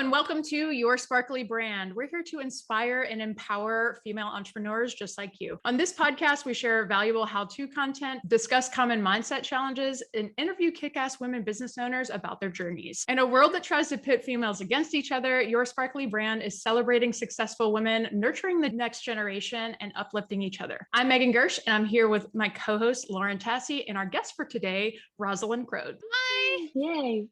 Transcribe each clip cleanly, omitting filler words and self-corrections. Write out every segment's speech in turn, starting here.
and welcome to Your Sparkly Brand. We're here to inspire and empower female entrepreneurs just like you. On this podcast, we share valuable how-to content, discuss common mindset challenges, and interview kick-ass women business owners about their journeys. In a world that tries to pit females against each other, Your Sparkly Brand is celebrating successful women, nurturing the next generation, and uplifting each other. I'm Megan Gersh, and I'm here with my co-host, Lauren Tassi, and our guest for today, Rosalind Croad. Hi. Yay.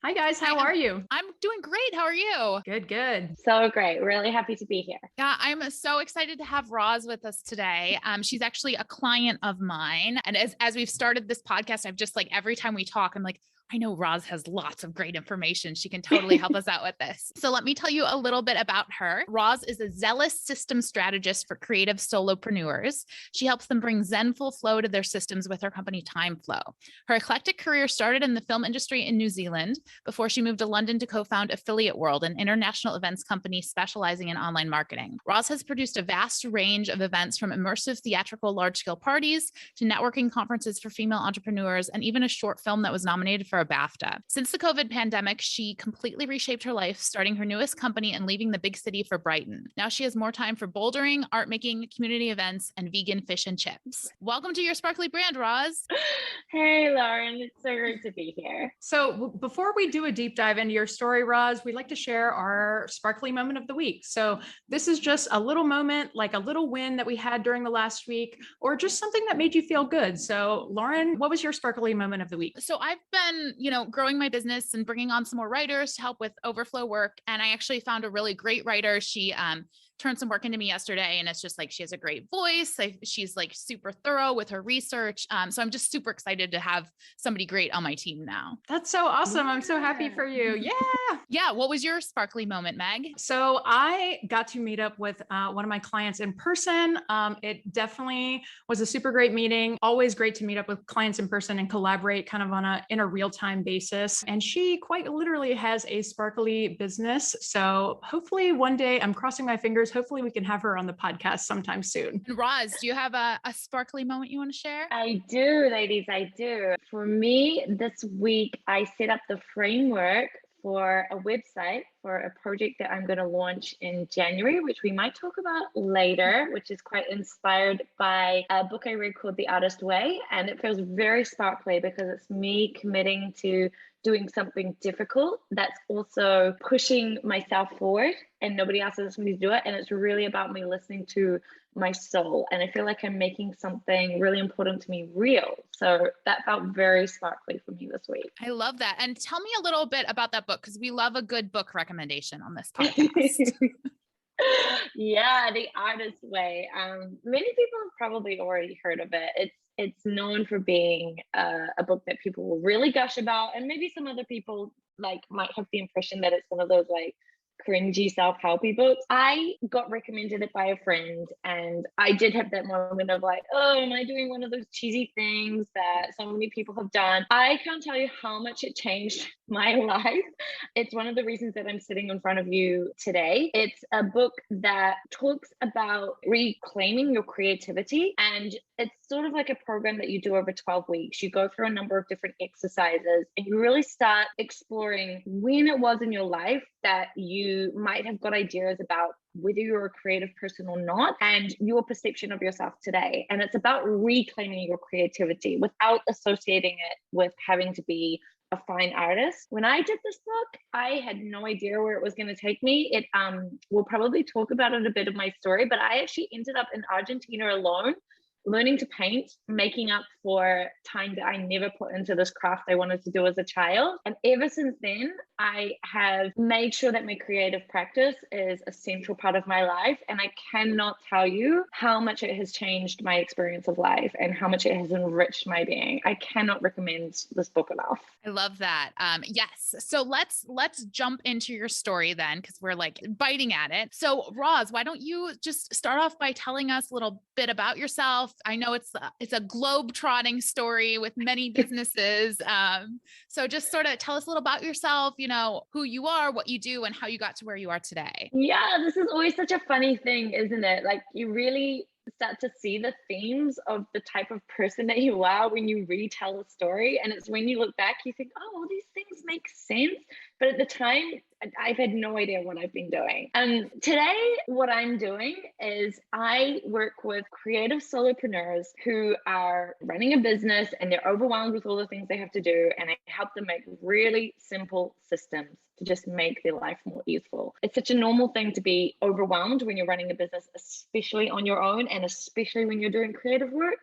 Hi, guys. How are you? I'm doing great. How are you? Good. So great. Really happy to be here. Yeah, I'm so excited to have Ros with us today. She's actually a client of mine. And as we've started this podcast, I've just like, every time we talk, I'm like, I know Ros has lots of great information. She can totally help us out with this. So let me tell you a little bit about her. Ros is a zealous system strategist for creative solopreneurs. She helps them bring zenful flow to their systems with her company Time Flow. Her eclectic career started in the film industry in New Zealand before she moved to London to co-found Affiliate World, an international events company specializing in online marketing. Ros has produced a vast range of events from immersive theatrical large-scale parties to networking conferences for female entrepreneurs, and even a short film that was nominated for a BAFTA. Since the COVID pandemic, she completely reshaped her life, starting her newest company and leaving the big city for Brighton. Now she has more time for bouldering, art making, community events, and vegan fish and chips. Welcome to Your Sparkly Brand, Ros. Hey, Lauren. It's so great to be here. So before we do a deep dive into your story, Roz, we'd like to share our sparkly moment of the week. So this is just a little moment, like a little win that we had during the last week, or just something that made you feel good. So Lauren, what was your sparkly moment of the week? So I've been, growing my business and bringing on some more writers to help with overflow work. And I actually found a really great writer. She turned some work into me yesterday, and it's just like, she has a great voice. She's like super thorough with her research. So I'm just super excited to have somebody great on my team now. That's so awesome. I'm so happy for you. Yeah. Yeah. What was your sparkly moment, Meg? So I got to meet up with one of my clients in person. It definitely was a super great meeting. Always great to meet up with clients in person and collaborate kind of in a real-time basis. And she quite literally has a sparkly business. So hopefully one day, I'm crossing my fingers, hopefully we can have her on the podcast sometime soon. And Roz, do you have a sparkly moment you want to share? I do, ladies. I do. For me, this week, I set up the framework for a website for a project that I'm going to launch in January, which we might talk about later, which is quite inspired by a book I read called The Artist Way. And it feels very sparkly because it's me committing to doing something difficult that's also pushing myself forward, and nobody else is going to do it. And it's really about me listening to my soul. And I feel like I'm making something really important to me real. So that felt very sparkly for me this week. I love that. And tell me a little bit about that book, because we love a good book recommendation on this podcast. Yeah, The Artist Way. Many people have probably already heard of it. It's known for being a book that people will really gush about, and maybe some other people might have the impression that it's one of those cringy self-helpy books. I got recommended it by a friend, and I did have that moment of oh, am I doing one of those cheesy things that so many people have done? I can't tell you how much it changed my life. It's one of the reasons that I'm sitting in front of you today. It's a book that talks about reclaiming your creativity, and it's sort of like a program that you do over 12 weeks. You go through a number of different exercises, and you really start exploring when it was in your life that you might have got ideas about whether you're a creative person or not, and your perception of yourself today. And it's about reclaiming your creativity without associating it with having to be a fine artist. When I did this book, I had no idea where it was going to take me. We'll probably talk about it a bit of my story, but I actually ended up in Argentina alone, learning to paint, making up for time that I never put into this craft I wanted to do as a child. And ever since then, I have made sure that my creative practice is a central part of my life. And I cannot tell you how much it has changed my experience of life and how much it has enriched my being. I cannot recommend this book enough. I love that. Yes. So let's jump into your story then, because we're biting at it. So Roz, why don't you just start off by telling us a little bit about yourself? I know it's a globe-trotting story with many businesses. So just sort of tell us a little about yourself, who you are, what you do, and how you got to where you are today. Yeah, this is always such a funny thing, isn't it? You really start to see the themes of the type of person that you are when you retell a story. And it's when you look back, you think, oh, all these things make sense. But at the time, I've had no idea what I've been doing. Today, what I'm doing is I work with creative solopreneurs who are running a business and they're overwhelmed with all the things they have to do. And I help them make really simple systems to just make their life more useful. It's such a normal thing to be overwhelmed when you're running a business, especially on your own, and especially when you're doing creative work,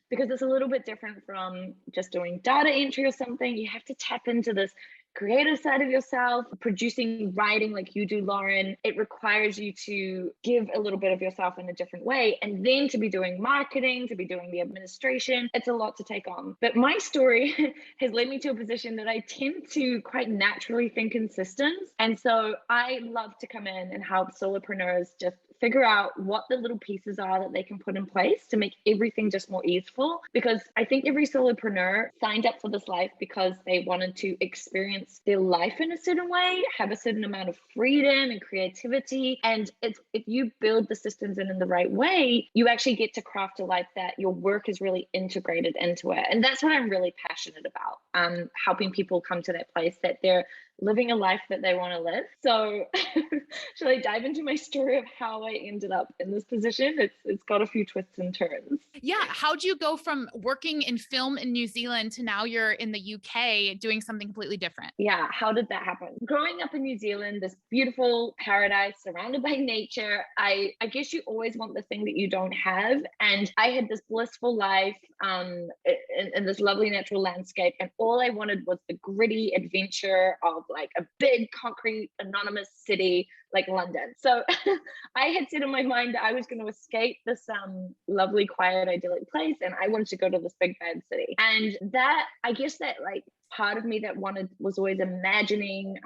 because it's a little bit different from just doing data entry or something. You have to tap into this creative side of yourself, producing, writing like you do, Lauren. It requires you to give a little bit of yourself in a different way. And then to be doing marketing, to be doing the administration, it's a lot to take on. But my story has led me to a position that I tend to quite naturally think in systems. And so I love to come in and help solopreneurs just figure out what the little pieces are that they can put in place to make everything just more easeful. Because I think every solopreneur signed up for this life because they wanted to experience their life in a certain way, have a certain amount of freedom and creativity. And if you build the systems in the right way, you actually get to craft a life that your work is really integrated into it. And that's what I'm really passionate about, helping people come to that place that they're living a life that they want to live. So shall I dive into my story of how I ended up in this position? It's got a few twists and turns. Yeah. How'd you go from working in film in New Zealand to now you're in the UK doing something completely different? Yeah. How did that happen? Growing up in New Zealand, this beautiful paradise surrounded by nature, I guess you always want the thing that you don't have. And I had this blissful life in this lovely natural landscape. And all I wanted was the gritty adventure of like a big concrete anonymous city like London. So I had said in my mind that I was going to escape this lovely, quiet, idyllic place, and I wanted to go to this big bad city. And that, I guess that like part of me that was always imagining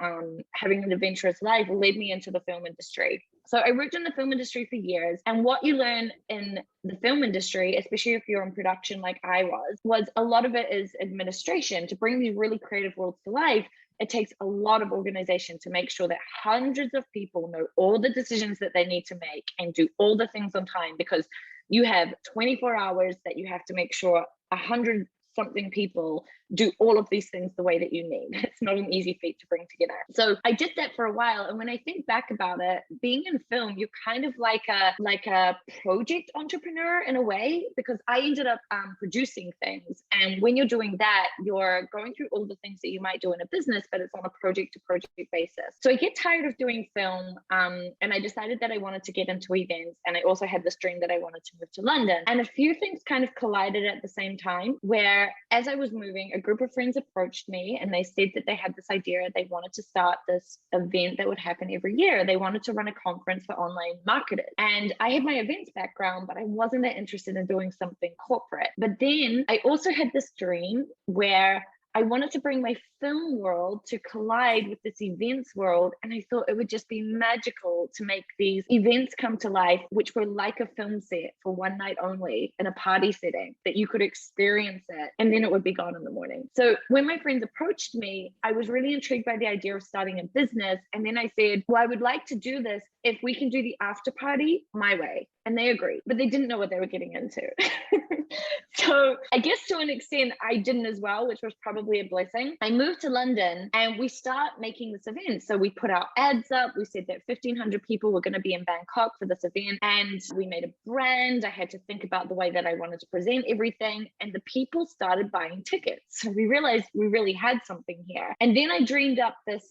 having an adventurous life led me into the film industry. So I worked in the film industry for years, and what you learn in the film industry, especially if you're in production like I was a lot of it is administration. To bring these really creative worlds to life, it takes a lot of organization to make sure that hundreds of people know all the decisions that they need to make and do all the things on time, because you have 24 hours that you have to make sure 100 something people do all of these things the way that you need. It's not an easy feat to bring together. So I did that for a while. And when I think back about it, being in film, you're kind of like a project entrepreneur in a way, because I ended up producing things. And when you're doing that, you're going through all the things that you might do in a business, but it's on a project to project basis. So I get tired of doing film. And I decided that I wanted to get into events. And I also had this dream that I wanted to move to London. And a few things kind of collided at the same time, where as I was moving, a group of friends approached me and they said that they had this idea. They wanted to start this event that would happen every year. They wanted to run a conference for online marketers. And I had my events background, but I wasn't that interested in doing something corporate. But then I also had this dream where I wanted to bring my film world to collide with this events world. And I thought it would just be magical to make these events come to life, which were like a film set for one night only in a party setting, that you could experience it and then it would be gone in the morning. So when my friends approached me, I was really intrigued by the idea of starting a business. And then I said, well, I would like to do this if we can do the after party my way. And they agreed, but they didn't know what they were getting into. So I guess to an extent, I didn't as well, which was probably a blessing. I moved to London and we start making this event. So we put our ads up. We said that 1,500 people were going to be in Bangkok for this event. And we made a brand. I had to think about the way that I wanted to present everything. And the people started buying tickets. So we realized we really had something here. And then I dreamed up this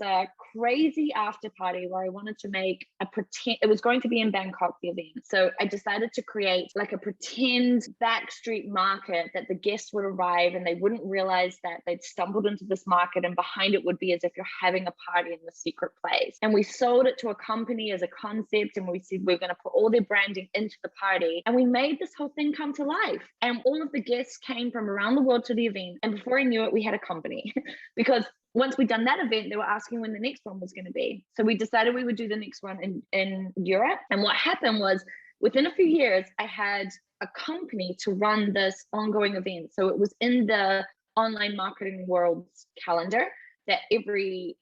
crazy after party where I wanted to make a pretend, it was going to be in Bangkok, the event. So I decided to create like a pretend backstreet market that the guests would arrive and they wouldn't realize that they'd stumbled into this market, and behind it would be as if you're having a party in the secret place. And we sold it to a company as a concept, and we said we're going to put all their branding into the party, and we made this whole thing come to life. And all of the guests came from around the world to the event, and before I knew it, we had a company because once we'd done that event, they were asking when the next one was going to be. So we decided we would do the next one in Europe. And what happened was, within a few years, I had a company to run this ongoing event. So it was in the online marketing world's calendar that every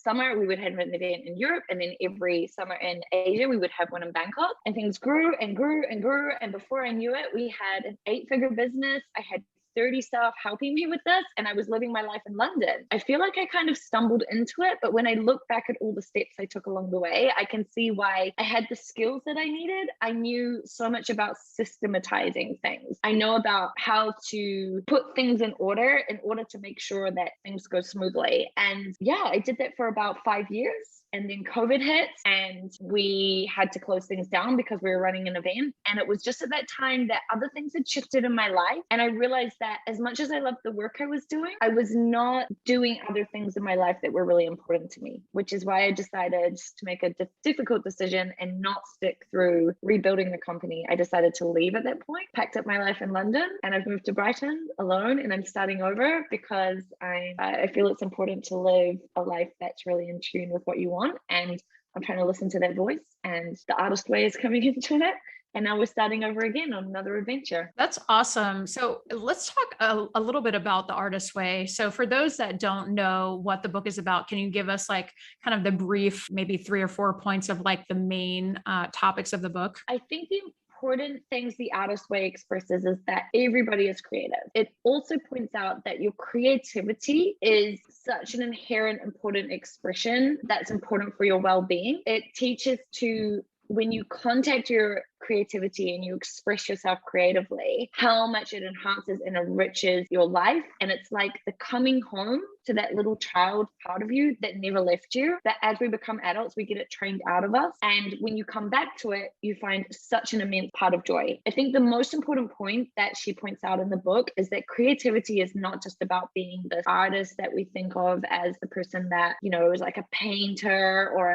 summer we would have an event in Europe, and then every summer in Asia we would have one in Bangkok. And things grew and grew and grew. And before I knew it, we had an 8-figure business. I had 30 staff helping me with this, and I was living my life in London. I feel like I kind of stumbled into it, but when I look back at all the steps I took along the way, I can see why I had the skills that I needed. I knew so much about systematizing things. I know about how to put things in order to make sure that things go smoothly. And yeah, I did that for about 5 years. And then COVID hit and we had to close things down because we were running an event. And it was just at that time that other things had shifted in my life. And I realized that as much as I loved the work I was doing, I was not doing other things in my life that were really important to me, which is why I decided to make a difficult decision and not stick through rebuilding the company. I decided to leave at that point, packed up my life in London, and I've moved to Brighton alone, and I'm starting over because I feel it's important to live a life that's really in tune with what you want. And I'm trying to listen to that voice, and the artist way is coming into it. And now we're starting over again on another adventure. That's awesome. So let's talk a little bit about the artist way. So for those that don't know what the book is about, can you give us like kind of the brief, maybe 3 or 4 points of like the main topics of the book? I think the important things the artist way expresses is that everybody is creative. It also points out that your creativity is such an inherent important expression that's important for your well-being. It teaches to, when you contact your creativity and you express yourself creatively, how much it enhances and enriches your life. And it's like the coming home to that little child part of you that never left you, that as we become adults, we get it trained out of us. And when you come back to it, you find such an immense part of joy. I think the most important point that she points out in the book is that creativity is not just about being this artist that we think of as the person that, you know, is like a painter or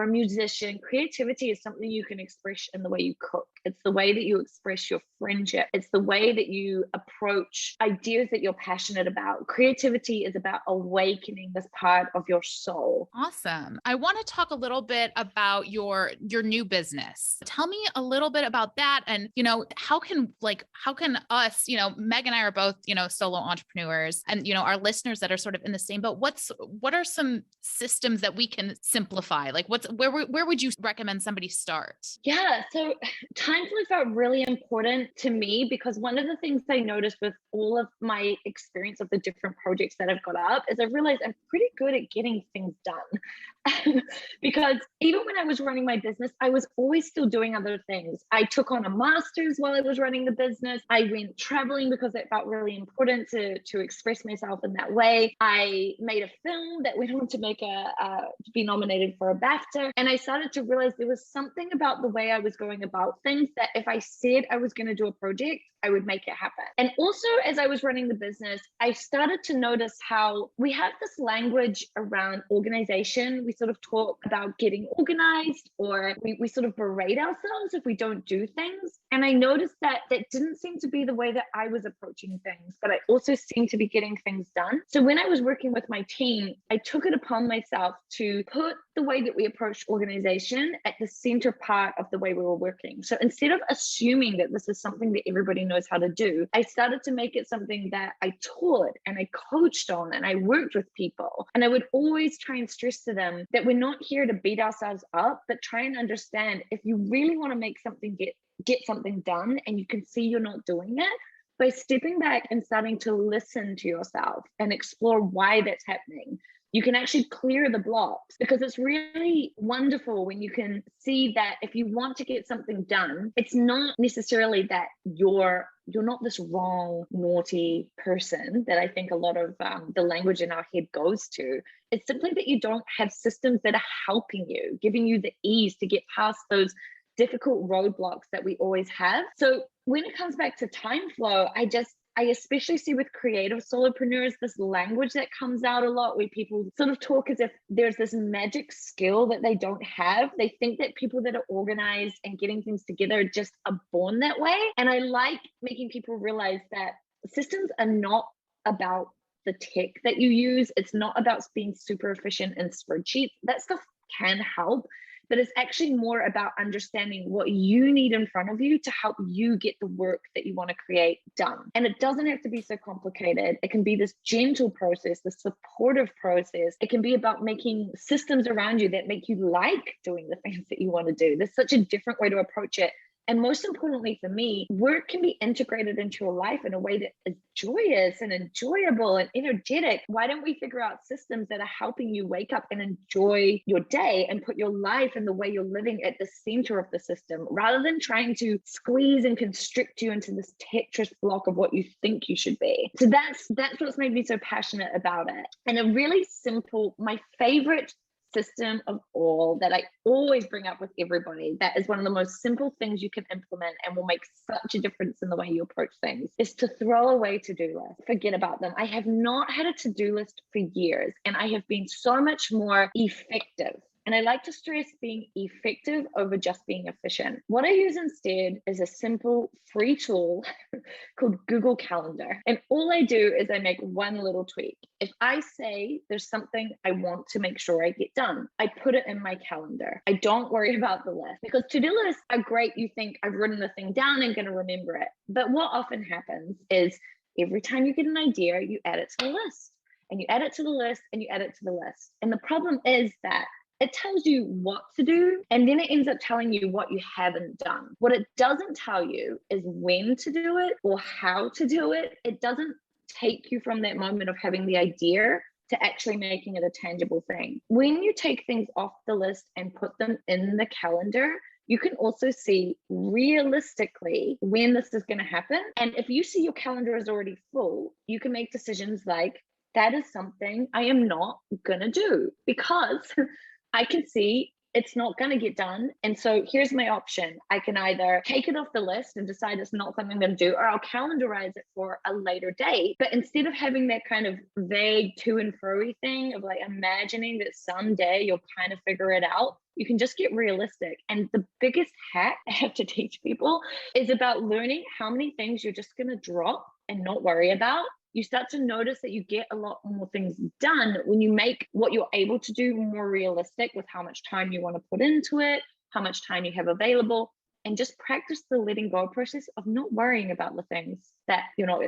a musician. Creativity is something you can express in the way you cook. It's the way that you express your friendship. It's the way that you approach ideas that you're passionate about. Creativity is about awakening this part of your soul. Awesome. I want to talk a little bit about your new business. Tell me a little bit about that. And, you know, how can us, you know, Meg and I are both, you know, solo entrepreneurs, and, you know, our listeners that are sort of in the same boat, what are some systems that we can simplify? Like where would you recommend somebody start? Yeah. So time flow felt really important to me because one of the things I noticed with all of my experience of the different projects that I've got up is I realized I'm pretty good at getting things done. Because even when I was running my business, I was always still doing other things. I took on a master's while I was running the business. I went traveling because it felt really important to express myself in that way. I made a film that went on to be nominated for a BAFTA. And I started to realize there was something about the way I was going about things that if I said I was going to do a project, I would make it happen. And also, as I was running the business, I started to notice how we have this language around organization. We sort of talk about getting organized, or we sort of berate ourselves if we don't do things. And I noticed that didn't seem to be the way that I was approaching things, but I also seemed to be getting things done. So when I was working with my team, I took it upon myself to put the way that we approached organization at the center part of the way we were working. So instead of assuming that this is something that everybody knows how to do, I started to make it something that I taught and I coached on and I worked with people. And I would always try and stress to them that we're not here to beat ourselves up, but try and understand if you really want to make something get something done and you can see you're not doing it, by stepping back and starting to listen to yourself and explore why that's happening, you can actually clear the blocks. Because it's really wonderful when you can see that if you want to get something done, it's not necessarily that you're not this wrong, naughty person that I think a lot of the language in our head goes to. It's simply that you don't have systems that are helping you, giving you the ease to get past those difficult roadblocks that we always have. So when it comes back to time flow, I especially see with creative solopreneurs, this language that comes out a lot where people sort of talk as if there's this magic skill that they don't have. They think that people that are organized and getting things together just are born that way. And I like making people realize that systems are not about the tech that you use. It's not about being super efficient in spreadsheets. That stuff can help. But it's actually more about understanding what you need in front of you to help you get the work that you want to create done. And it doesn't have to be so complicated. It can be this gentle process, this supportive process. It can be about making systems around you that make you like doing the things that you want to do. There's such a different way to approach it And most importantly for me, work can be integrated into your life in a way that is joyous and enjoyable and energetic. Why don't we figure out systems that are helping you wake up and enjoy your day and put your life and the way you're living at the center of the system, rather than trying to squeeze and constrict you into this Tetris block of what you think you should be. So that's what's made me so passionate about it. And a really simple, my favorite system of all that I always bring up with everybody, that is one of the most simple things you can implement and will make such a difference in the way you approach things, is to throw away to-do lists. Forget about them. I have not had a to-do list for years, and I have been so much more effective. And I like to stress being effective over just being efficient. What I use instead is a simple free tool called Google Calendar. And all I do is I make one little tweak. If I say there's something I want to make sure I get done, I put it in my calendar. I don't worry about the list, because to-do lists are great. You think, I've written the thing down and going to remember it. But what often happens is every time you get an idea, you add it to the list, and you add it to the list, and you add it to the list. And the problem is that it tells you what to do, and then it ends up telling you what you haven't done. What it doesn't tell you is when to do it or how to do it. It doesn't take you from that moment of having the idea to actually making it a tangible thing. When you take things off the list and put them in the calendar, you can also see realistically when this is going to happen. And if you see your calendar is already full, you can make decisions like, that is something I am not going to do, because I can see it's not going to get done. And so here's my option. I can either take it off the list and decide it's not something I'm going to do, or I'll calendarize it for a later date. But instead of having that kind of vague to and fro-y thing of like imagining that someday you'll kind of figure it out, you can just get realistic. And the biggest hack I have to teach people is about learning how many things you're just going to drop and not worry about. You start to notice that you get a lot more things done when you make what you're able to do more realistic with how much time you want to put into it, how much time you have available, and just practice the letting go process of not worrying about the things that,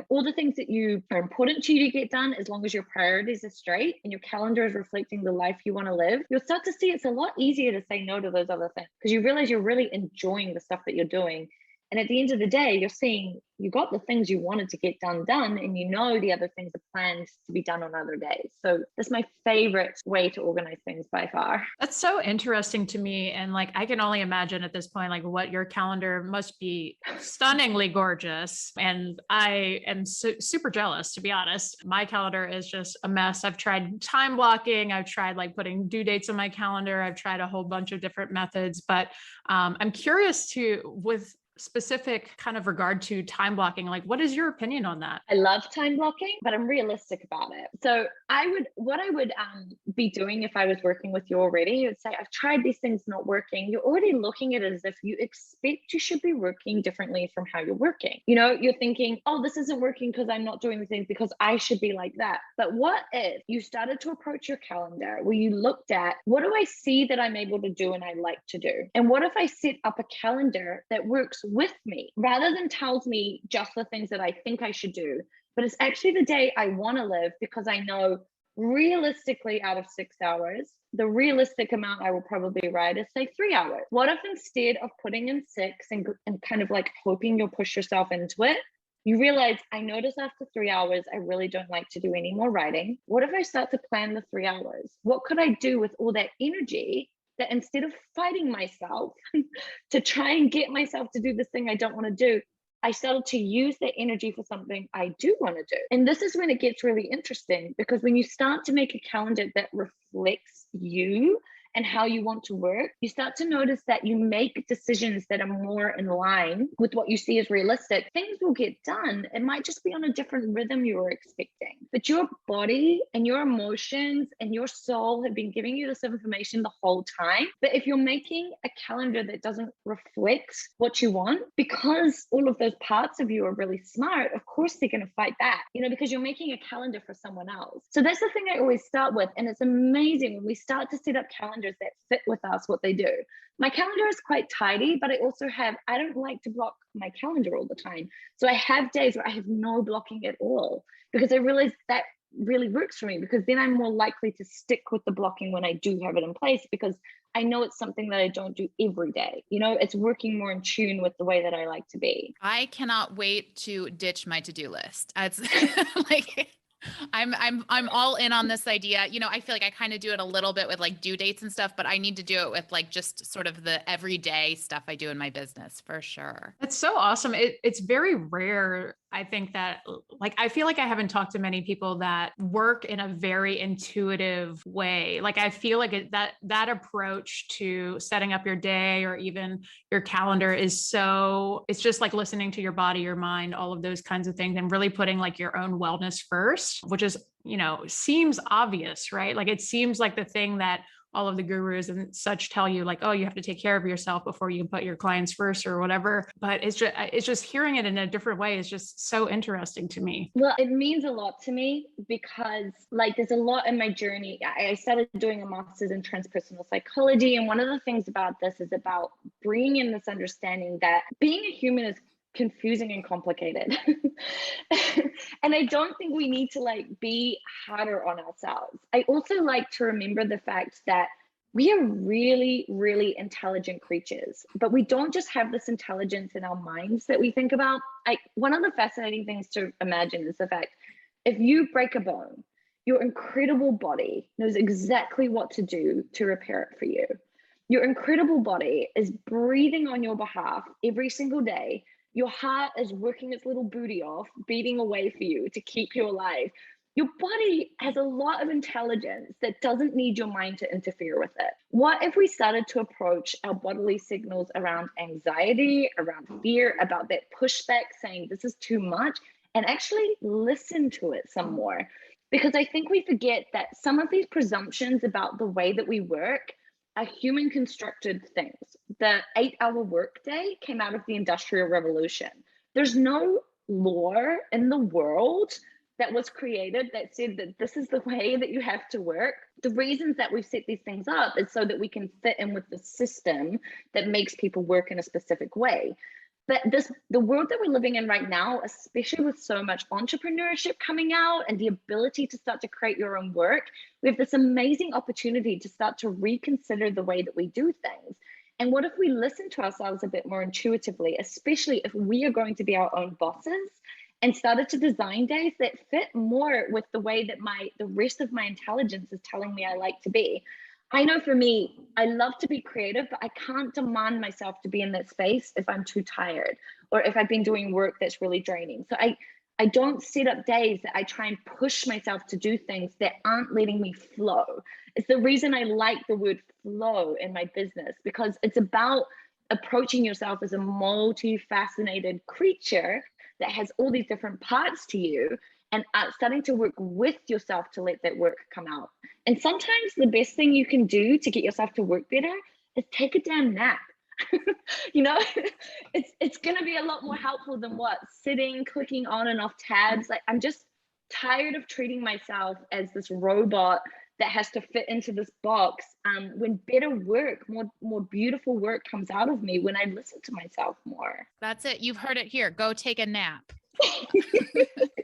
all the things that you are important to you to get done. As long as your priorities are straight and your calendar is reflecting the life you want to live, you'll start to see it's a lot easier to say no to those other things, because you realize you're really enjoying the stuff that you're doing. And at the end of the day, you're seeing you got the things you wanted to get done, and the other things are planned to be done on other days. So that's my favorite way to organize things by far. That's so interesting to me. And like, I can only imagine at this point, like what your calendar must be stunningly gorgeous. And I am super jealous, to be honest. My calendar is just a mess. I've tried time blocking. I've tried like putting due dates on my calendar. I've tried a whole bunch of different methods, but I'm curious with specific kind of regard to time blocking, like what is your opinion on that? I love time blocking, but I'm realistic about it. So what I would be doing if I was working with you already, you would say, I've tried these things not working. You're already looking at it as if you expect you should be working differently from how you're working. You're thinking, oh, this isn't working because I'm not doing the things because I should be like that. But what if you started to approach your calendar where you looked at, what do I see that I'm able to do and I like to do? And what if I set up a calendar that works with me rather than tells me just the things that I think I should do, but it's actually the day I want to live, because I know realistically out of 6 hours, the realistic amount I will probably write is say 3 hours. What if instead of putting in 6 and kind of like hoping you'll push yourself into it, you realize, I notice after 3 hours, I really don't like to do any more writing. What if I start to plan the 3 hours? What could I do with all that energy that instead of fighting myself to try and get myself to do this thing I don't want to do, I started to use that energy for something I do want to do? And this is when it gets really interesting, because when you start to make a calendar that reflects you and how you want to work, you start to notice that you make decisions that are more in line with what you see as realistic. Things will get done. It might just be on a different rhythm you were expecting, but your body and your emotions and your soul have been giving you this information the whole time. But if you're making a calendar that doesn't reflect what you want, because all of those parts of you are really smart, of course they're going to fight back, because you're making a calendar for someone else. So that's the thing I always start with. And it's amazing when we start to set up calendars that fit with us, what they do. My calendar is quite tidy, but I don't like to block my calendar all the time. So I have days where I have no blocking at all, because I realize that really works for me, because then I'm more likely to stick with the blocking when I do have it in place, because I know it's something that I don't do every day. You know, it's working more in tune with the way that I like to be. I cannot wait to ditch my to-do list. It's like I'm all in on this idea. You know, I feel like I kind of do it a little bit with like due dates and stuff, but I need to do it with like just sort of the everyday stuff I do in my business for sure. That's so awesome. It's very rare. I think that like, I feel like I haven't talked to many people that work in a very intuitive way. Like, I feel like that approach to setting up your day or even your calendar is so, it's just like listening to your body, your mind, all of those kinds of things, and really putting like your own wellness first, which is, you know, seems obvious, right? Like, it seems like the thing that all of the gurus and such tell you, like, oh, you have to take care of yourself before you can put your clients first or whatever. But it's just hearing it in a different way is just so interesting to me. Well, it means a lot to me because like there's a lot in my journey. I started doing a master's in transpersonal psychology. And one of the things about this is about bringing in this understanding that being a human is confusing and complicated. And I don't think we need to like be harder on ourselves. I also like to remember the fact that we are really, really intelligent creatures, but we don't just have this intelligence in our minds that we think about. One of the fascinating things to imagine is the fact, if you break a bone, your incredible body knows exactly what to do to repair it for you. Your incredible body is breathing on your behalf every single day. Your heart is working its little booty off, beating away for you to keep you alive. Your body has a lot of intelligence that doesn't need your mind to interfere with it. What if we started to approach our bodily signals around anxiety, around fear, about that pushback, saying this is too much, and actually listen to it some more? Because I think we forget that some of these presumptions about the way that we work are human constructed things. The 8-hour workday came out of the Industrial Revolution. There's no law in the world that was created that said that this is the way that you have to work. The reasons that we've set these things up is so that we can fit in with the system that makes people work in a specific way. But the world that we're living in right now, especially with so much entrepreneurship coming out and the ability to start to create your own work, we have this amazing opportunity to start to reconsider the way that we do things. And what if we listen to ourselves a bit more intuitively, especially if we are going to be our own bosses, and started to design days that fit more with the way that the rest of my intelligence is telling me I like to be. I know for me, I love to be creative, but I can't demand myself to be in that space if I'm too tired or if I've been doing work that's really draining. So I don't set up days that I try and push myself to do things that aren't letting me flow. It's the reason I like the word flow in my business, because it's about approaching yourself as a multifaceted creature that has all these different parts to you, and starting to work with yourself to let that work come out. And sometimes the best thing you can do to get yourself to work better is take a damn nap. You know, it's going to be a lot more helpful than sitting, clicking on and off tabs. Like, I'm just tired of treating myself as this robot that has to fit into this box, when better work, more beautiful work comes out of me when I listen to myself more. That's it. You've heard it here. Go take a nap.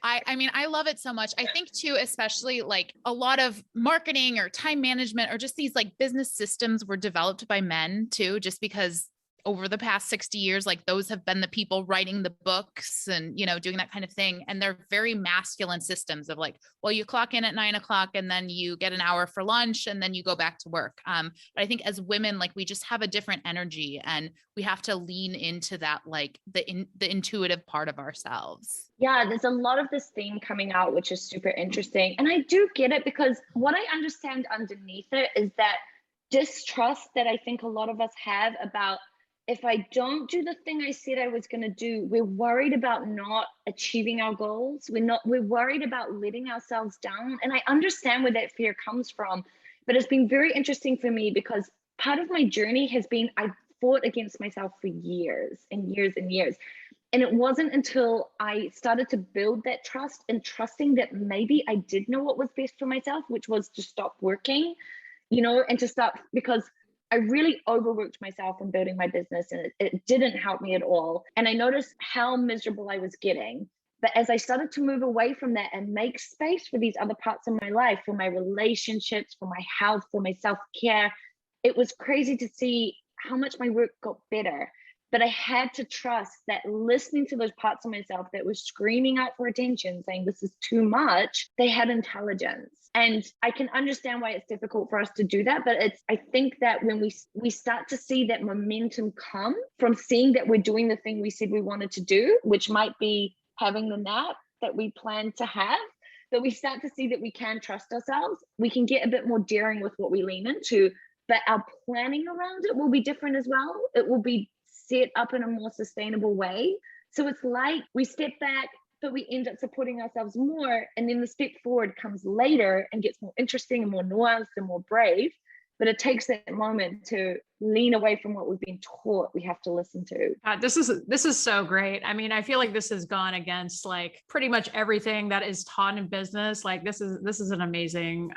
I mean, I love it so much. I think too, especially like a lot of marketing or time management or just these like business systems were developed by men too, just because over the past 60 years, like those have been the people writing the books and, you know, doing that kind of thing. And they're very masculine systems of like, well, you clock in at 9 o'clock and then you get an hour for lunch and then you go back to work. But I think as women, like we just have a different energy and we have to lean into that, like the intuitive part of ourselves. Yeah, there's a lot of this theme coming out, which is super interesting. And I do get it, because what I understand underneath it is that distrust that I think a lot of us have about, if I don't do the thing I said I was going to do, we're worried about not achieving our goals. We're worried about letting ourselves down. And I understand where that fear comes from, but it's been very interesting for me because part of my journey has been, I fought against myself for years and years and years. And it wasn't until I started to build that trust and trusting that maybe I did know what was best for myself, which was to stop working, you know, and to stop, because I really overworked myself in building my business and it didn't help me at all. And I noticed how miserable I was getting. But as I started to move away from that and make space for these other parts of my life, for my relationships, for my health, for my self-care, it was crazy to see how much my work got better. But I had to trust that listening to those parts of myself that were screaming out for attention, saying this is too much, they had intelligence. And I can understand why it's difficult for us to do that. But I think that when we start to see that momentum come from seeing that we're doing the thing we said we wanted to do, which might be having the nap that we planned to have, that we start to see that we can trust ourselves, we can get a bit more daring with what we lean into, but our planning around it will be different as well. It will be set up in a more sustainable way. So it's like we step back, but we end up supporting ourselves more. And then the step forward comes later and gets more interesting and more nuanced and more brave. But it takes that moment to lean away from what we've been taught we have to listen to. This is so great. I mean, I feel like this has gone against like pretty much everything that is taught in business. Like this is an amazing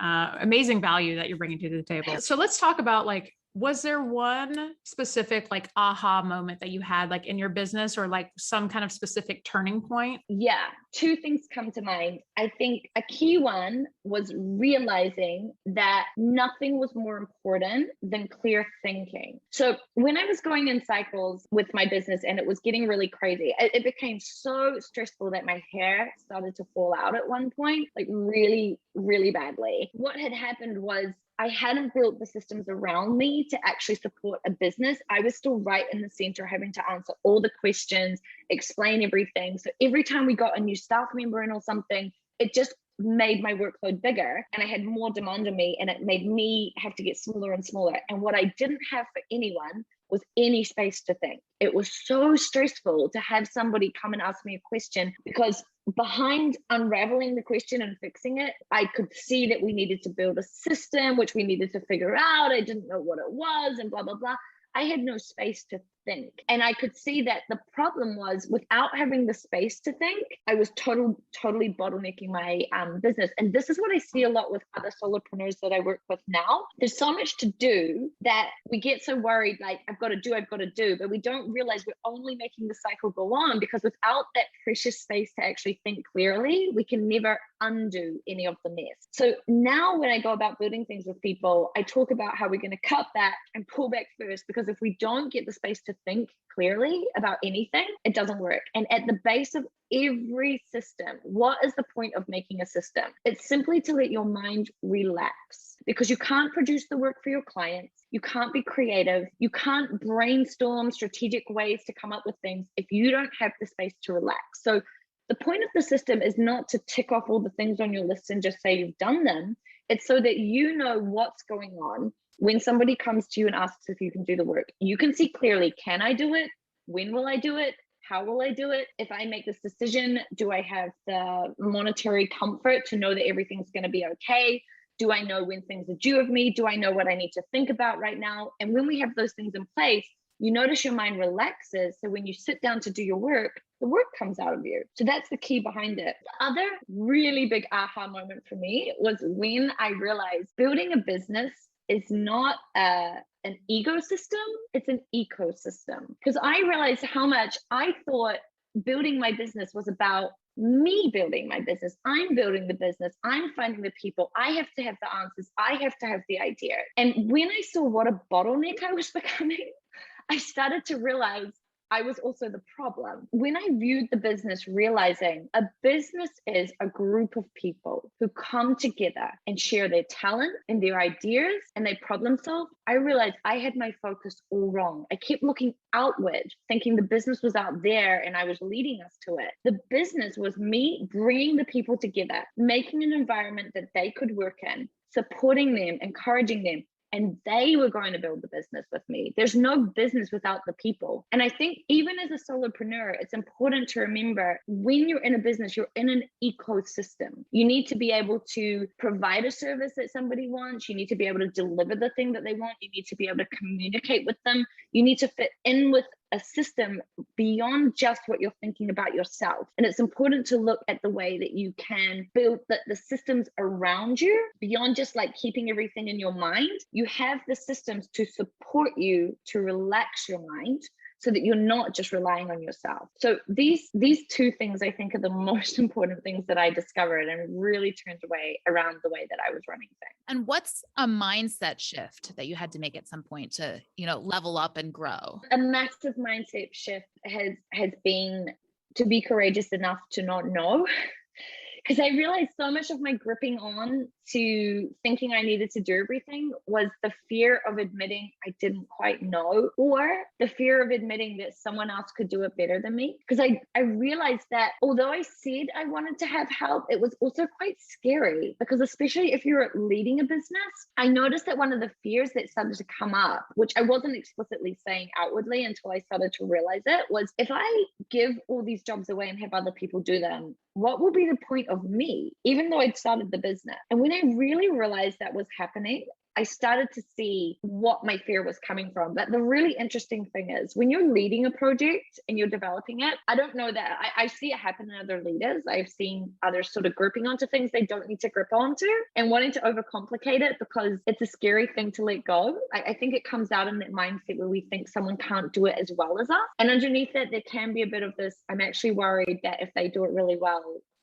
value that you're bringing to the table. So let's talk about like, was there one specific like aha moment that you had like in your business or like some kind of specific turning point? Yeah, two things come to mind. I think a key one was realizing that nothing was more important than clear thinking. So when I was going in cycles with my business and it was getting really crazy, it became so stressful that my hair started to fall out at one point, like really, really badly. What had happened was I hadn't built the systems around me to actually support a business. I was still right in the center, having to answer all the questions, explain everything. So every time we got a new staff member in or something, it just made my workload bigger and I had more demand on me and it made me have to get smaller and smaller. And what I didn't have for anyone was any space to think. It was so stressful to have somebody come and ask me a question because behind unraveling the question and fixing it, I could see that we needed to build a system, which we needed to figure out. I didn't know what it was and blah, blah, blah. I had no space to think. And I could see that the problem was without having the space to think, I was totally bottlenecking my business. And this is what I see a lot with other solopreneurs that I work with now. There's so much to do that we get so worried, like, I've got to do, but we don't realize we're only making the cycle go on because without that precious space to actually think clearly, we can never undo any of the mess. So now when I go about building things with people, I talk about how we're going to cut back and pull back first, because if we don't get the space to think clearly about anything, it doesn't work. And at the base of every system, what is the point of making a system? It's simply to let your mind relax, because you can't produce the work for your clients. You can't be creative. You can't brainstorm strategic ways to come up with things if you don't have the space to relax. So the point of the system is not to tick off all the things on your list and just say you've done them. It's so that you know what's going on. When somebody comes to you and asks if you can do the work, you can see clearly, can I do it? When will I do it? How will I do it? If I make this decision, do I have the monetary comfort to know that everything's going to be okay? Do I know when things are due of me? Do I know what I need to think about right now? And when we have those things in place, you notice your mind relaxes. So when you sit down to do your work, the work comes out of you. So that's the key behind it. The other really big aha moment for me was when I realized building a business is not an ecosystem, it's an ecosystem. Because I realized how much I thought building my business was about me building my business. I'm building the business. I'm finding the people. I have to have the answers. I have to have the idea. And when I saw what a bottleneck I was becoming, I started to realize I was also the problem. When I viewed the business, realizing a business is a group of people who come together and share their talent and their ideas and they problem solve, I realized I had my focus all wrong. I kept looking outward, thinking the business was out there and I was leading us to it. The business was me bringing the people together, making an environment that they could work in, supporting them, encouraging them. And they were going to build the business with me. There's no business without the people. And I think even as a solopreneur, it's important to remember when you're in a business, you're in an ecosystem. You need to be able to provide a service that somebody wants. You need to be able to deliver the thing that they want. You need to be able to communicate with them. You need to fit in with a system beyond just what you're thinking about yourself. And it's important to look at the way that you can build the systems around you beyond just like keeping everything in your mind. You have the systems to support you to relax your mind so that you're not just relying on yourself. So these two things, I think, are the most important things that I discovered and really turned away around the way that I was running things. And what's a mindset shift that you had to make at some point to, level up and grow? A massive mindset shift has been to be courageous enough to not know. Because I realized so much of my gripping on to thinking I needed to do everything was the fear of admitting I didn't quite know, or the fear of admitting that someone else could do it better than me. Because I realized that although I said I wanted to have help, it was also quite scary, because especially if you're leading a business, I noticed that one of the fears that started to come up, which I wasn't explicitly saying outwardly until I started to realize it, was if I give all these jobs away and have other people do them, what will be the point of me, even though I'd started the business? And when I really realized that was happening, I started to see what my fear was coming from. But the really interesting thing is when you're leading a project and you're developing it, I don't know that I see it happen in other leaders. I've seen others sort of gripping onto things they don't need to grip onto and wanting to overcomplicate it because it's a scary thing to let go. I think it comes out in that mindset where we think someone can't do it as well as us. And underneath it, there can be a bit of this, I'm actually worried that if they do it really well,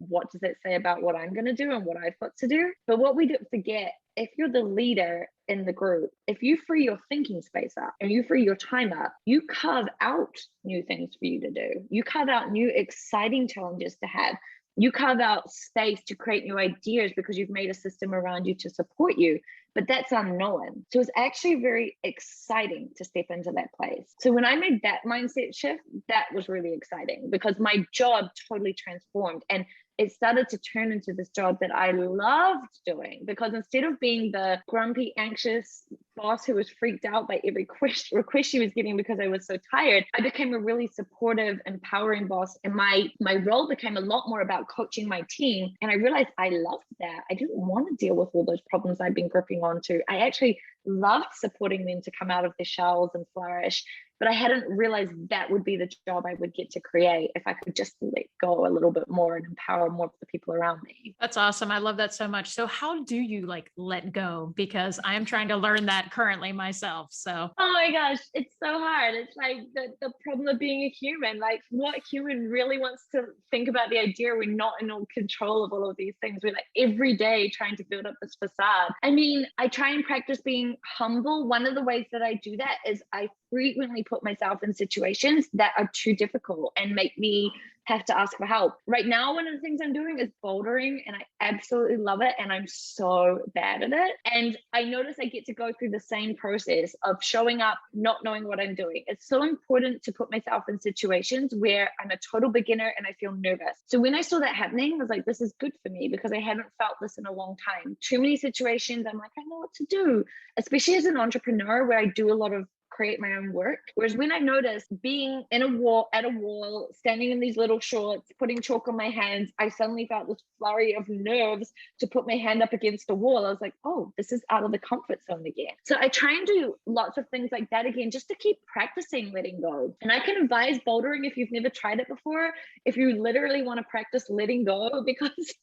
what does it say about what I'm going to do and what I've got to do? But what we forget, if you're the leader in the group, if you free your thinking space up and you free your time up, you carve out new things for you to do. You carve out new exciting challenges to have. You carve out space to create new ideas because you've made a system around you to support you. But that's unknown. So it's actually very exciting to step into that place. So when I made that mindset shift, that was really exciting because my job totally transformed. And it started to turn into this job that I loved doing, because instead of being the grumpy, anxious boss who was freaked out by every request she was getting because I was so tired, I became a really supportive, empowering boss. And my role became a lot more about coaching my team. And I realized I loved that. I didn't want to deal with all those problems I'd been gripping onto. I actually loved supporting them to come out of their shells and flourish. But I hadn't realized that would be the job I would get to create if I could just let go a little bit more and empower more of the people around me. That's awesome. I love that so much. So how do you let go? Because I am trying to learn that currently myself. So, oh my gosh, it's so hard. It's like the problem of being a human. Like, what human really wants to think about the idea we're not in all control of all of these things? We're every day trying to build up this facade. I mean, I try and practice being humble. One of the ways that I do that is I frequently put myself in situations that are too difficult and make me have to ask for help. Right now, one of the things I'm doing is bouldering, and I absolutely love it. And I'm so bad at it. And I notice I get to go through the same process of showing up, not knowing what I'm doing. It's so important to put myself in situations where I'm a total beginner and I feel nervous. So when I saw that happening, I was like, this is good for me because I haven't felt this in a long time. Too many situations, I'm like, I know what to do, especially as an entrepreneur where I do a lot of create my own work. Whereas when I noticed being at a wall, standing in these little shorts, putting chalk on my hands, I suddenly felt this flurry of nerves to put my hand up against the wall. I was like, oh, this is out of the comfort zone again. So I try and do lots of things like that again, just to keep practicing letting go. And I can advise bouldering if you've never tried it before, if you literally want to practice letting go, because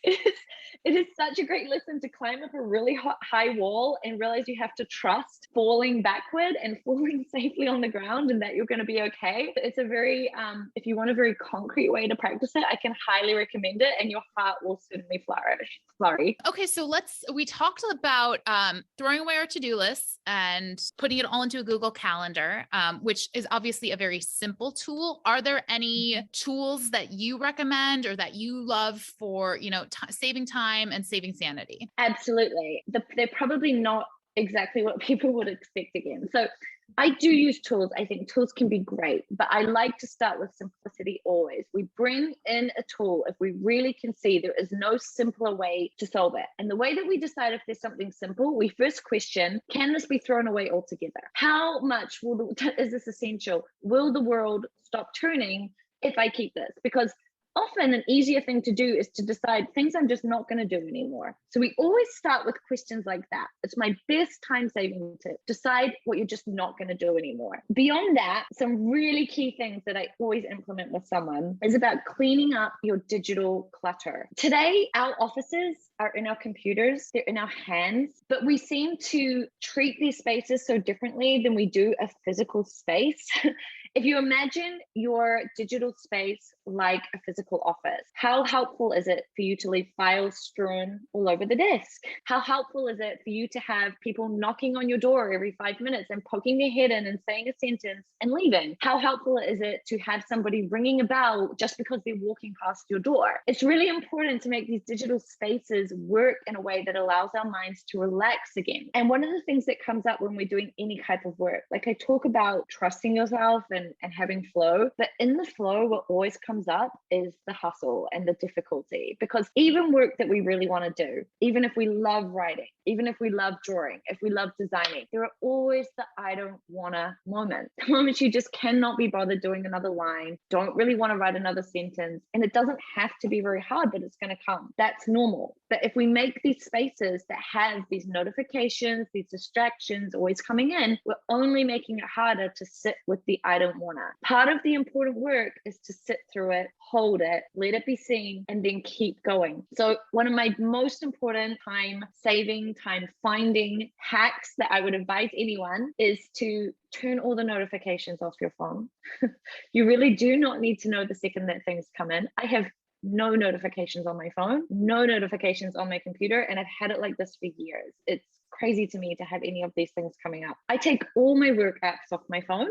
it is such a great lesson to climb up a really high wall and realize you have to trust falling backward and falling safely on the ground and that you're going to be okay. It's a very, if you want a very concrete way to practice it, I can highly recommend it, and your heart will certainly flourish. Okay, so we talked about throwing away our to-do lists and putting it all into a Google Calendar, which is obviously a very simple tool. Are there any tools that you recommend or that you love for, saving time and saving sanity? Absolutely. They're probably not exactly what people would expect again. So I do use tools. I think tools can be great, but I like to start with simplicity always. We bring in a tool if we really can see there is no simpler way to solve it. And the way that we decide if there's something simple, we first question, can this be thrown away altogether? How much is this essential? Will the world stop turning if I keep this? Because often an easier thing to do is to decide things I'm just not going to do anymore. So we always start with questions like that. It's my best time saving tip. Decide what you're just not going to do anymore. Beyond that, some really key things that I always implement with someone is about cleaning up your digital clutter. Today, our offices are in our computers, they're in our hands, but we seem to treat these spaces so differently than we do a physical space. If you imagine your digital space like a physical office, how helpful is it for you to leave files strewn all over the desk? How helpful is it for you to have people knocking on your door every 5 minutes and poking their head in and saying a sentence and leaving? How helpful is it to have somebody ringing a bell just because they're walking past your door? It's really important to make these digital spaces work in a way that allows our minds to relax again. And one of the things that comes up when we're doing any type of work, like I talk about trusting yourself and having flow, but in the flow, what always comes up is the hustle and the difficulty. Because even work that we really want to do, even if we love writing, even if we love drawing, if we love designing, there are always the I don't wanna moment. The moment you just cannot be bothered doing another line, don't really want to write another sentence. And it doesn't have to be very hard, but it's going to come. That's normal. But if we make these spaces that have these notifications, these distractions always coming in, we're only making it harder to sit with the I don't wanna. Part of the important work is to sit through it, hold it, let it be seen, and then keep going. So one of my most important time saving, time finding hacks that I would advise anyone is to turn all the notifications off your phone. You really do not need to know the second that things come in. I have no notifications on my phone, no notifications on my computer, and I've had it like this for years. It's crazy to me to have any of these things coming up. I take all my work apps off my phone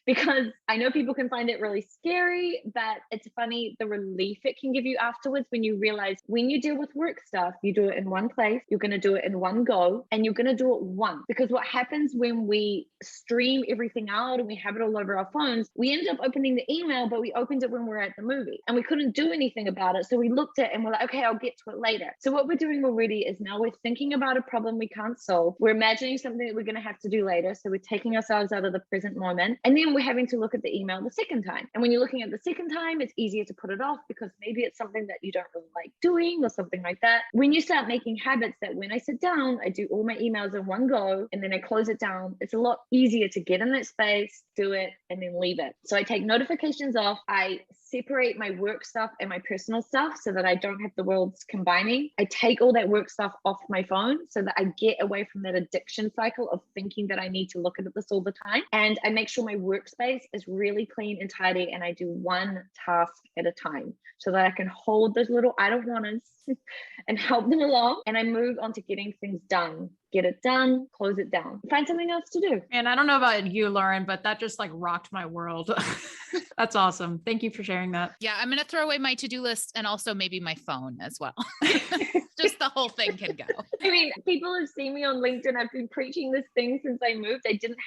because I know people can find it really scary, but it's funny the relief it can give you afterwards when you realize when you deal with work stuff, you do it in one place, you're going to do it in one go, and you're going to do it once. Because what happens when we stream everything out and we have it all over our phones, we end up opening the email, but we opened it when we're at the movie and we couldn't do anything about it. So we looked at it and we're like, okay, I'll get to it later. So what we're doing already is now we're thinking about a problem we can't solve. We're imagining something that we're going to have to do later. So we're taking ourselves out of the present moment. And then we're having to look at the email the second time. And when you're looking at the second time, it's easier to put it off because maybe it's something that you don't really like doing or something like that. When you start making habits that when I sit down, I do all my emails in one go and then I close it down, it's a lot easier to get in that space, do it, and then leave it. So I take notifications off. I separate my work stuff and my personal stuff so that I don't have the worlds combining. I take all that work stuff off my phone so that I get away from that addiction cycle of thinking that I need to look at this all the time. And I make sure my workspace is really clean and tidy and I do one task at a time so that I can hold those little I don't wannas and help them along. And I move on to getting things done. Get it done, close it down, find something else to do. And I don't know about you, Lauren, but that just like rocked my world. That's awesome. Thank you for sharing that. Yeah, I'm going to throw away my to-do list and also maybe my phone as well. Just the whole thing can go. I mean, people have seen me on LinkedIn. I've been preaching this thing since I moved. I didn't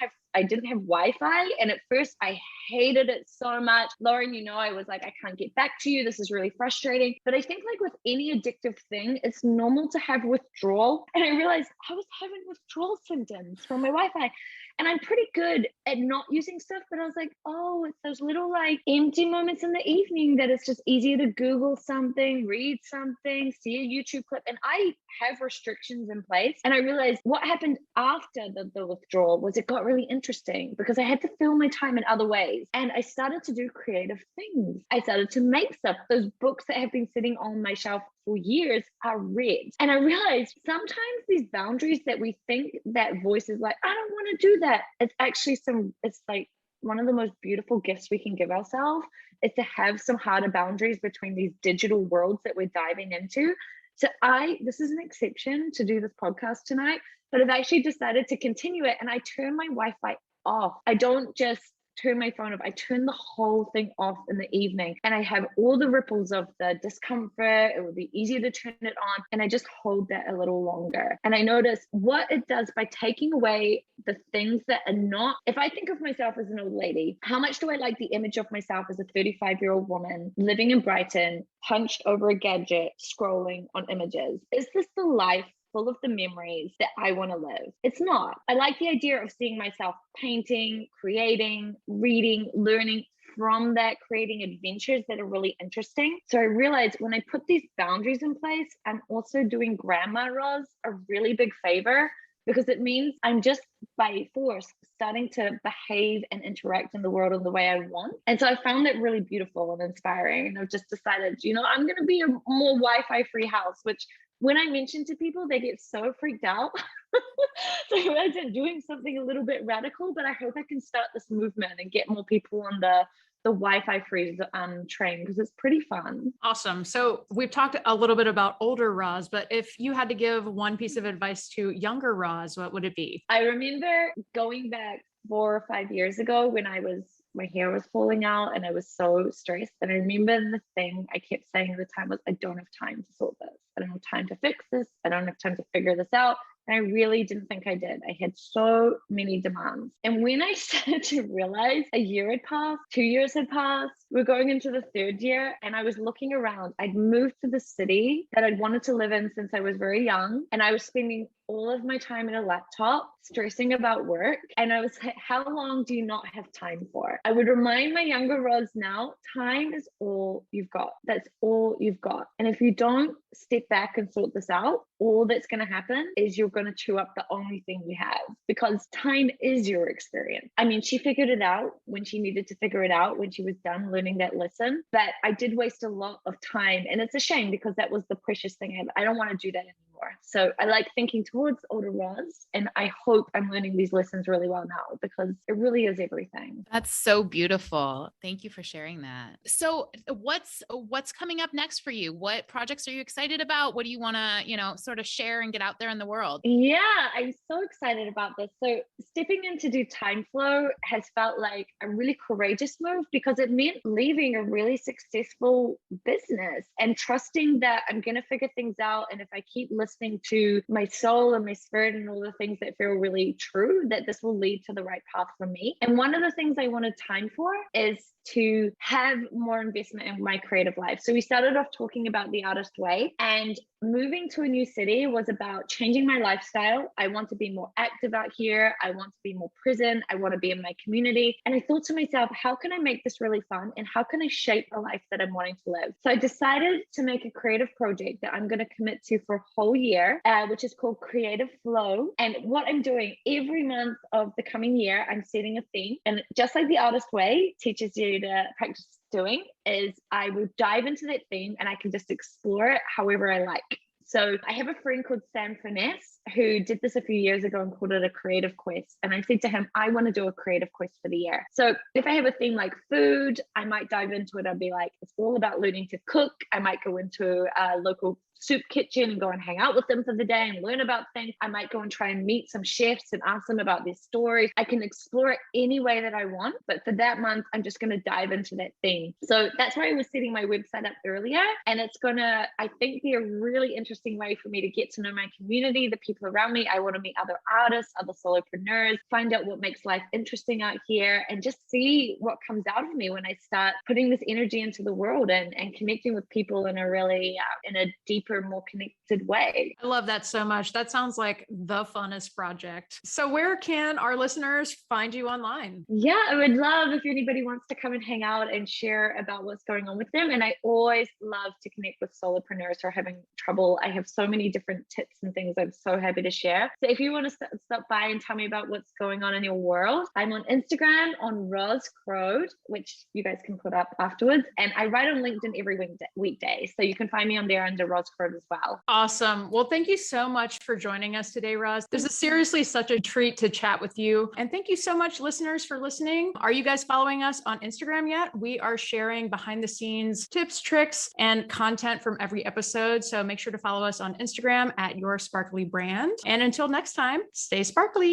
have Wi-Fi. And at first I hated it so much. Lauren, you know, I was like, I can't get back to you. This is really frustrating. But I think like with any addictive thing, it's normal to have withdrawal. And I realized I was having withdrawal symptoms from my Wi-Fi. And I'm pretty good at not using stuff, but I was like, oh, it's those little like empty moments in the evening that it's just easier to Google something, read something, see a YouTube clip. And I have restrictions in place. And I realized what happened after the withdrawal was it got really interesting because I had to fill my time in other ways. And I started to do creative things. I started to make stuff. Those books that have been sitting on my shelf for years are read. And I realized sometimes these boundaries that we think that voice is like, I don't want to do that. It's actually it's like one of the most beautiful gifts we can give ourselves is to have some harder boundaries between these digital worlds that we're diving into. So this is an exception to do this podcast tonight, but I've actually decided to continue it and I turn my Wi-Fi off. I don't just turn my phone off. I turn the whole thing off in the evening and I have all the ripples of the discomfort. It will be easier to turn it on and I just hold that a little longer. And I notice what it does by taking away the things that are not, if I think of myself as an old lady, how much do I like the image of myself as a 35-year-old woman living in Brighton, hunched over a gadget, scrolling on images? Is this the life full of the memories that I want to live? It's not. I like the idea of seeing myself painting, creating, reading, learning, from that creating adventures that are really interesting. So I realized when I put these boundaries in place, I'm also doing Grandma Ros a really big favor, because it means I'm just by force starting to behave and interact in the world in the way I want. And so I found it really beautiful and inspiring. And I've just decided, I'm going to be a more Wi-Fi free house, which when I mention to people, they get so freaked out. So I imagine doing something a little bit radical, but I hope I can start this movement and get more people on the Wi-Fi free train, because it's pretty fun. Awesome. So we've talked a little bit about older Ros, but if you had to give one piece of advice to younger Ros, what would it be? I remember going back 4 or 5 years ago when my hair was falling out and I was so stressed. And I remember the thing I kept saying at the time was, I don't have time to sort this. I don't have time to fix this. I don't have time to figure this out. And I really didn't think I did. I had so many demands. And when I started to realize a year had passed, 2 years had passed, we're going into the 3rd year, and I was looking around. I'd moved to the city that I'd wanted to live in since I was very young. And I was spending all of my time in a laptop, stressing about work. And I was like, how long do you not have time for? I would remind my younger Ros now, time is all you've got. That's all you've got. And if you don't step back and sort this out, all that's going to happen is you're going to chew up the only thing you have, because time is your experience. I mean, she figured it out when she needed to figure it out, when she was done learning that lesson. But I did waste a lot of time. And it's a shame, because that was the precious thing. I don't want to do that anymore. So I like thinking towards older Ros, and I hope I'm learning these lessons really well now, because it really is everything. That's so beautiful. Thank you for sharing that. So what's coming up next for you? What projects are you excited about? What do you want to, sort of share and get out there in the world? Yeah, I'm so excited about this. So stepping in to do Time Flow has felt like a really courageous move, because it meant leaving a really successful business and trusting that I'm going to figure things out. And if I keep listening to my soul and my spirit and all the things that feel really true, that this will lead to the right path for me. And one of the things I wanted time for is to have more investment in my creative life. So we started off talking about the artist way, and moving to a new city was about changing my lifestyle. I want to be more active out here. I want to be more present. I want to be in my community. And I thought to myself, how can I make this really fun? And how can I shape the life that I'm wanting to live? So I decided to make a creative project that I'm going to commit to for a whole year, which is called Creative Flow. And what I'm doing every month of the coming year, I'm setting a theme. And just like the artist way teaches you to practice doing, is I would dive into that theme and I can just explore it however I like. So I have a friend called Sam Finesse who did this a few years ago and called it a creative quest. And I said to him, I want to do a creative quest for the year. So if I have a theme like food, I might dive into it. I'll be like, it's all about learning to cook. I might go into a local soup kitchen and go and hang out with them for the day and learn about things. I might go and try and meet some chefs and ask them about their stories. I can explore it any way that I want, but for that month, I'm just going to dive into that theme. So that's why I was setting my website up earlier. And it's going to, I think, be a really interesting way for me to get to know my community, the people around me. I want to meet other artists, other solopreneurs, find out what makes life interesting out here, and just see what comes out of me when I start putting this energy into the world and connecting with people in a really, in a deeper, more connected way. I love that so much. That sounds like the funnest project. So where can our listeners find you online? Yeah, I would love if anybody wants to come and hang out and share about what's going on with them. And I always love to connect with solopreneurs who are having trouble. I have so many different tips and things I'm so happy to share. So if you want to stop by and tell me about what's going on in your world, I'm on Instagram on Ros Croad, which you guys can put up afterwards. And I write on LinkedIn every weekday. So you can find me on there under Ros Croad as well. Awesome. Well, thank you so much for joining us today, Ros. This is seriously such a treat to chat with you. And thank you so much, listeners, for listening. Are you guys following us on Instagram yet? We are sharing behind the scenes tips, tricks, and content from every episode. So make sure to follow us on Instagram at Your Sparkly Brand. And until next time, stay sparkly.